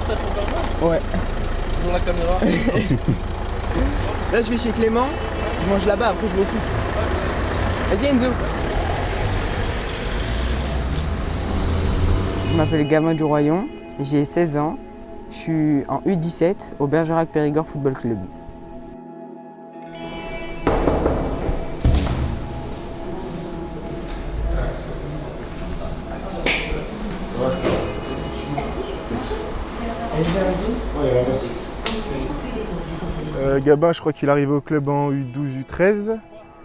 stage au Berger? Ouais. Dans la caméra. Là je vais chez Clément, je mange là-bas, après je vais au foot. Vas-y Enzo. Je m'appelle Gamin du Royon, j'ai 16 ans, je suis en U17 au Bergerac Périgord Football Club. Gabin, je crois qu'il arrive au club en U12, U13.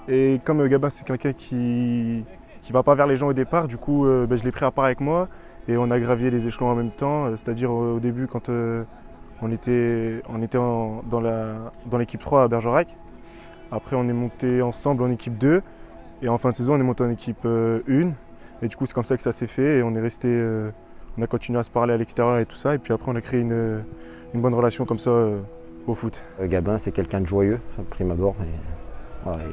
Et comme Gabin, c'est quelqu'un qui va pas vers les gens au départ, du coup, je l'ai pris à part avec moi. Et on a gravi les échelons en même temps. C'est-à-dire au début, quand on était dans l'équipe 3 à Bergerac. Après, on est monté ensemble en équipe 2. Et en fin de saison, on est monté en équipe 1. Et du coup, c'est comme ça que ça s'est fait. Et on est resté, on a continué à se parler à l'extérieur et tout ça. Et puis après, on a créé une bonne relation comme ça au foot. Gabin, c'est quelqu'un de joyeux, de prime abord. Voilà,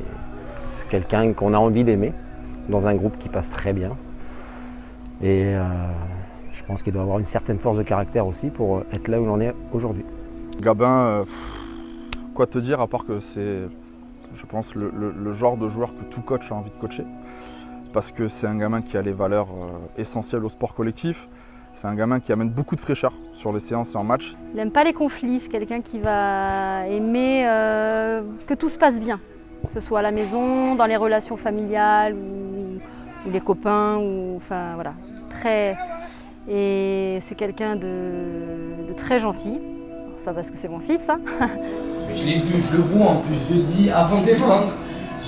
c'est quelqu'un qu'on a envie d'aimer dans un groupe qui passe très bien. Et je pense qu'il doit avoir une certaine force de caractère aussi pour être là où l'on est aujourd'hui. Gabin, quoi te dire à part que c'est, je pense, le genre de joueur que tout coach a envie de coacher. Parce que c'est un gamin qui a les valeurs essentielles au sport collectif. C'est un gamin qui amène beaucoup de fraîcheur sur les séances et en match. Il n'aime pas les conflits, c'est quelqu'un qui va aimer que tout se passe bien. Que ce soit à la maison, dans les relations familiales ou les copains, enfin voilà. Et c'est quelqu'un de très gentil. C'est pas parce que c'est mon fils, hein. Mais je l'ai vu, je le vois en plus, je le dis avant qu'il centre.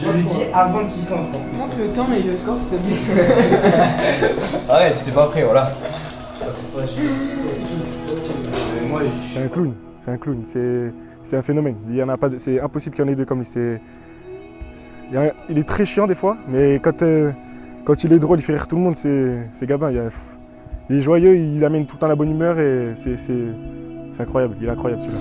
Je le dis avant qu'il centre. Montre le temps et le score s'il te plaît. Arrête, tu t'es pas prêt, voilà. C'est un clown, c'est un phénomène. Il y en a pas, c'est impossible qu'il y en ait deux comme lui. Il est très chiant des fois, mais quand il est drôle, il fait rire tout le monde, c'est Gabin. Il est joyeux, il amène tout le temps la bonne humeur et c'est incroyable, il est incroyable celui-là.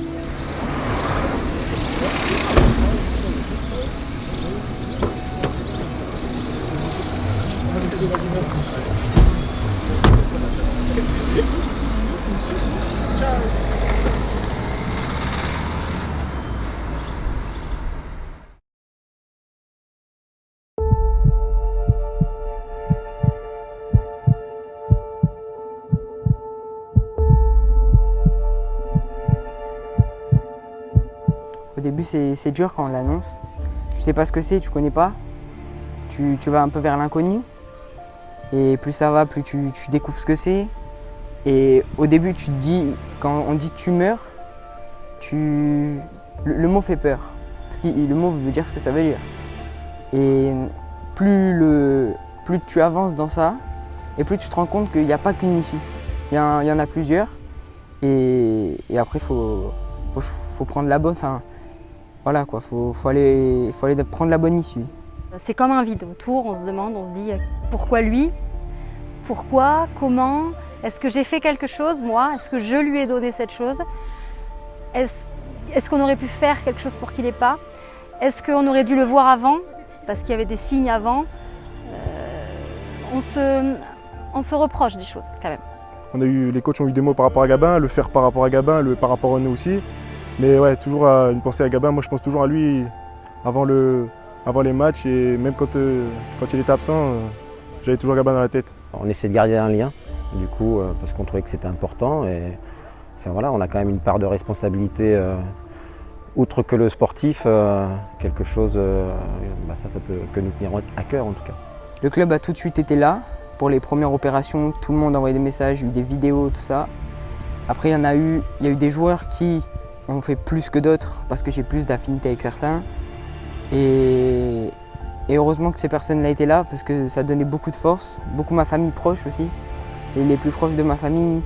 Au début c'est dur quand on l'annonce. Tu sais pas ce que c'est, tu connais pas. Tu vas un peu vers l'inconnu. Et plus ça va, plus tu découvres ce que c'est. Et au début tu te dis, quand on dit tu meurs, le mot fait peur. Parce que le mot veut dire ce que ça veut dire. Et plus tu avances dans ça, et plus tu te rends compte qu'il n'y a pas qu'une issue. Il y en a plusieurs. Et après il faut prendre la bonne. Enfin, voilà quoi, faut aller prendre la bonne issue. C'est comme un vide autour, on se demande, on se dit pourquoi lui? Pourquoi? Comment? Est-ce que j'ai fait quelque chose moi? Est-ce que je lui ai donné cette chose? Est-ce qu'on aurait pu faire quelque chose pour qu'il n'ait pas? Est-ce qu'on aurait dû le voir avant? Parce qu'il y avait des signes avant. On se reproche des choses quand même. Les coachs ont eu des mots par rapport à Gabin, le faire par rapport à Gabin, le par rapport à nous aussi. Mais ouais, toujours une pensée à Gabin. Moi, je pense toujours à lui avant les matchs et même quand il était absent, j'avais toujours Gabin dans la tête. On essaie de garder un lien, du coup, parce qu'on trouvait que c'était important. Et enfin voilà, on a quand même une part de responsabilité, outre que le sportif, quelque chose, ça peut que nous tenir à cœur en tout cas. Le club a tout de suite été là pour les premières opérations. Tout le monde a envoyé des messages, eu des vidéos, tout ça. Après, il y a eu des joueurs qui ont fait plus que d'autres parce que j'ai plus d'affinité avec certains. Et heureusement que ces personnes-là étaient là parce que ça donnait beaucoup de force, beaucoup ma famille proche aussi. Et les plus proches de ma famille,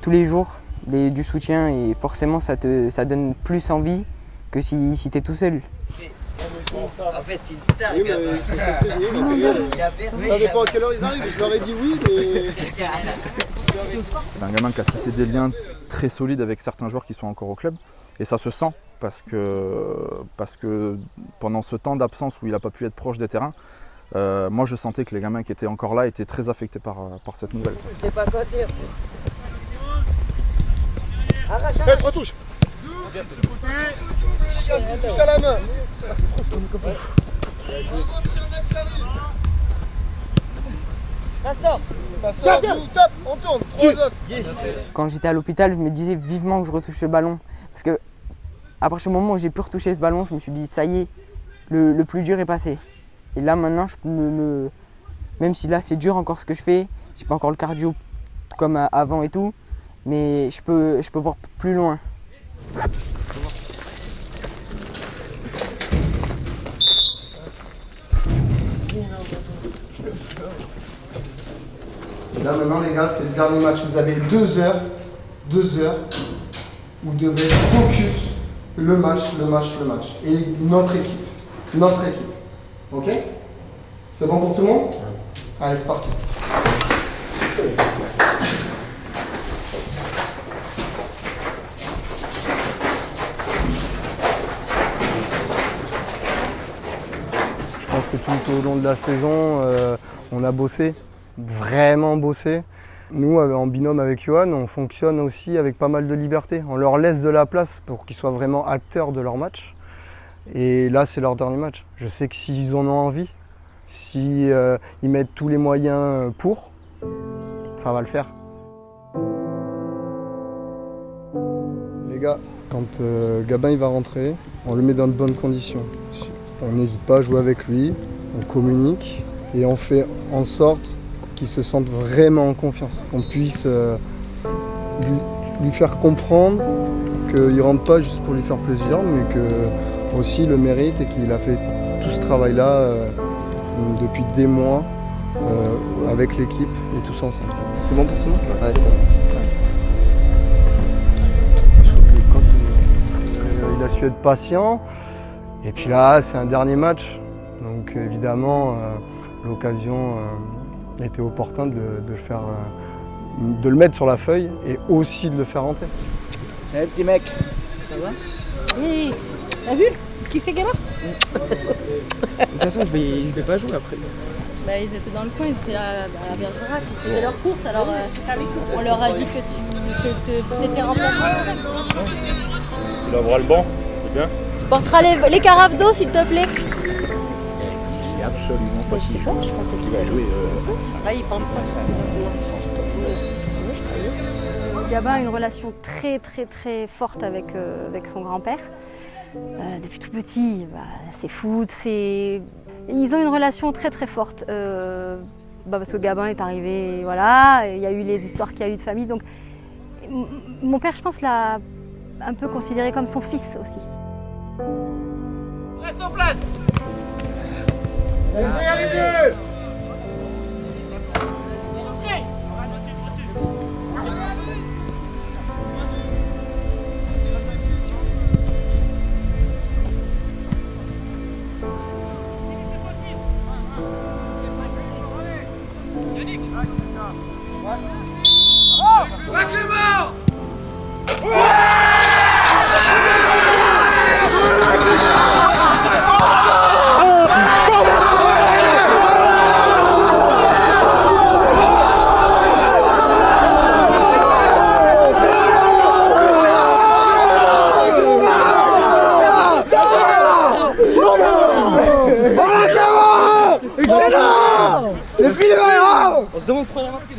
tous les jours, du soutien et forcément ça donne plus envie que si tu es tout seul. En fait, c'est une star. Oui, mais ça dépend à quelle heure ils arrivent. Je leur ai dit oui, mais. C'est un gamin qui a tissé des liens très solides avec certains joueurs qui sont encore au club. Et ça se sent parce que pendant ce temps d'absence où il n'a pas pu être proche des terrains, moi je sentais que les gamins qui étaient encore là étaient très affectés par cette nouvelle. Je sais pas quoi dire. Faites retouche. Touche à la main. Ça sort, top, on tourne, 3 autres. Quand j'étais à l'hôpital, je me disais vivement que je retouche le ballon. Parce que à partir du moment où j'ai pu retoucher ce ballon, je me suis dit ça y est, le plus dur est passé. Et là maintenant, je peux même si là c'est dur encore ce que je fais, j'ai pas encore le cardio comme avant et tout, mais je peux voir plus loin. Et là maintenant les gars, c'est le dernier match. Vous avez 2 heures. Vous devez focus le match. Et notre équipe. Ok? C'est bon pour tout le monde? Allez, c'est parti. Je pense que tout au long de la saison, on a bossé, vraiment bossé. Nous, en binôme avec Johan, on fonctionne aussi avec pas mal de liberté. On leur laisse de la place pour qu'ils soient vraiment acteurs de leur match. Et là, c'est leur dernier match. Je sais que s'ils en ont envie, s'ils mettent tous les moyens pour, ça va le faire. Les gars, quand Gabin il va rentrer, on le met dans de bonnes conditions. On n'hésite pas à jouer avec lui, on communique et on fait en sorte qu'il se sente vraiment en confiance, qu'on puisse lui faire comprendre qu'il ne rentre pas juste pour lui faire plaisir, mais que aussi le mérite et qu'il a fait tout ce travail-là depuis des mois avec l'équipe et tous ensemble. C'est bon pour tout le monde? Ouais, c'est bon. Je trouve que quand il a su être patient, et puis là c'est un dernier match, donc évidemment l'occasion était opportune de le mettre sur la feuille et aussi de le faire rentrer. Salut petit mec. Ça va? Oui. T'as vu? Qui c'est Gabin? De toute façon je vais pas jouer après. Bah, ils étaient dans le coin, ils étaient à Bergerac, ils faisaient leur course, alors on leur a dit que t'étais remplaçant. Il aura le banc, c'est bien. Tu porteras les carafes d'eau s'il te plaît. C'est absolument pas Je sais pas, je pensais qu'il va jouer. Là, ils pensent pas ça. Gabin a une relation très forte avec son grand-père. Depuis tout petit, c'est foot, ils ont une relation très forte. Parce que Gabin est arrivé, voilà, il y a eu les histoires qu'il y a eu de famille. Donc, mon père, je pense, l'a un peu considéré comme son fils aussi. Reste en place. Allez, allez, deux. Va Clément! Excellent! Le fil est malin! On se demande pourquoi il a marqué.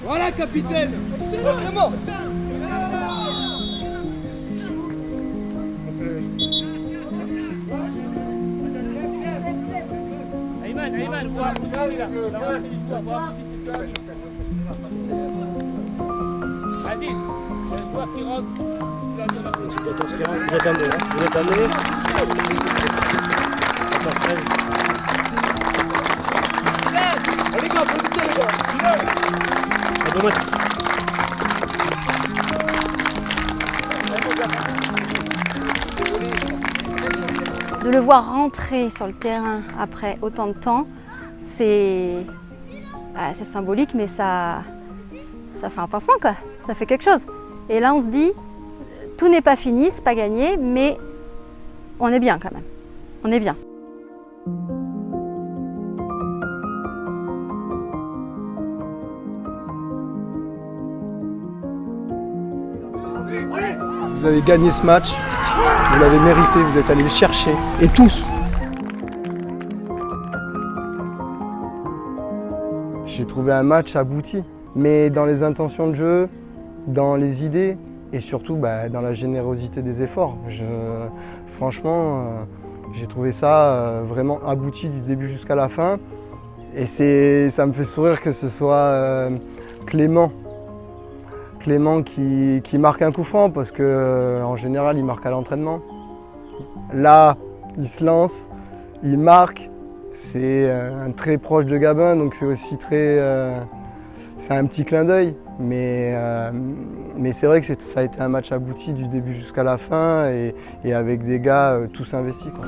Voilà, capitaine! Excellent, Clément! Ayman, voir, vas-y, le joueur qui rentre, vous attendez, allez, gars, faut buter, les gars! De le voir rentrer sur le terrain après autant de temps, c'est symbolique, mais ça fait un pansement, quoi. Ça fait quelque chose. Et là, on se dit, tout n'est pas fini, c'est pas gagné, mais on est bien quand même. On est bien. Vous avez gagné ce match, vous l'avez mérité, vous êtes allés le chercher. Et tous. J'ai trouvé un match abouti, mais dans les intentions de jeu, dans les idées et surtout dans la générosité des efforts. Franchement, j'ai trouvé ça vraiment abouti du début jusqu'à la fin. Et ça me fait sourire que ce soit Clément qui marque un coup franc parce qu'en général il marque à l'entraînement. Là, il se lance, il marque. C'est un très proche de Gabin, donc c'est aussi très... c'est un petit clin d'œil, mais c'est vrai que ça a été un match abouti du début jusqu'à la fin et avec des gars tous investis, quoi.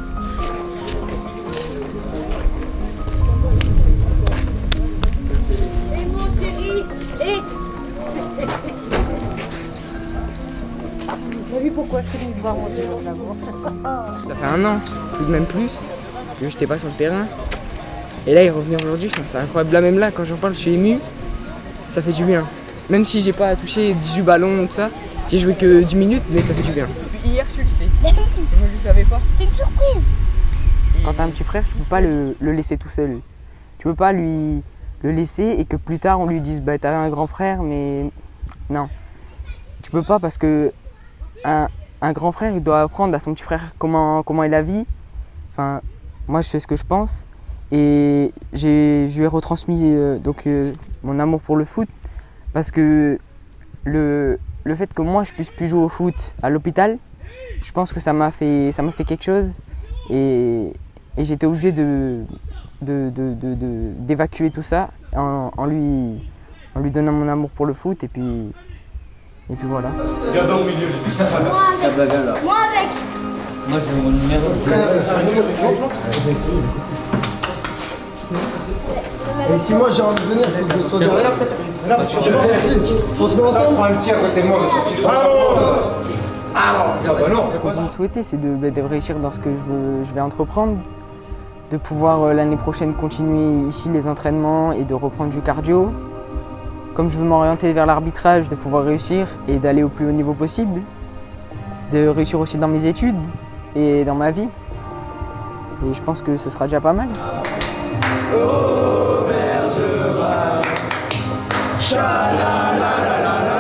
T'as vu pourquoi je suis devoir monter dans la voie? Ça fait 1 an, même plus, que j'étais pas sur le terrain. Et là, il revient aujourd'hui, c'est incroyable. Là, même là, quand j'en parle, je suis ému. Ça fait du bien. Même si j'ai pas touché 18 ballons, tout ça, j'ai joué que 10 minutes, mais ça fait du bien. Depuis hier, tu le sais. Moi, je le savais pas. C'est une surprise. Quand t'as un petit frère, tu peux pas le laisser tout seul. Tu peux pas le laisser et que plus tard, on lui dise bah, t'as un grand frère, mais non. Tu peux pas parce que un grand frère, il doit apprendre à son petit frère comment est la vie. Enfin, moi, je sais ce que je pense. Et je lui ai retransmis mon amour pour le foot parce que le fait que moi je puisse plus jouer au foot à l'hôpital, je pense que ça m'a fait quelque chose et j'étais obligé d'évacuer tout ça en lui donnant mon amour pour le foot et puis voilà. Gabin au milieu. Moi avec. Moi j'ai mon numéro. Et si moi j'ai envie de venir, il faut que je sois derrière. On se met ensemble. Prends un petit à côté de moi, parce que si je Ce que vous me souhaitez, c'est de réussir dans ce que je vais entreprendre, de pouvoir l'année prochaine continuer ici les entraînements et de reprendre du cardio. Comme je veux m'orienter vers l'arbitrage, de pouvoir réussir et d'aller au plus haut niveau possible, de réussir aussi dans mes études et dans ma vie. Et je pense que ce sera déjà pas mal. Oh, Bergerac, cha la la la la la.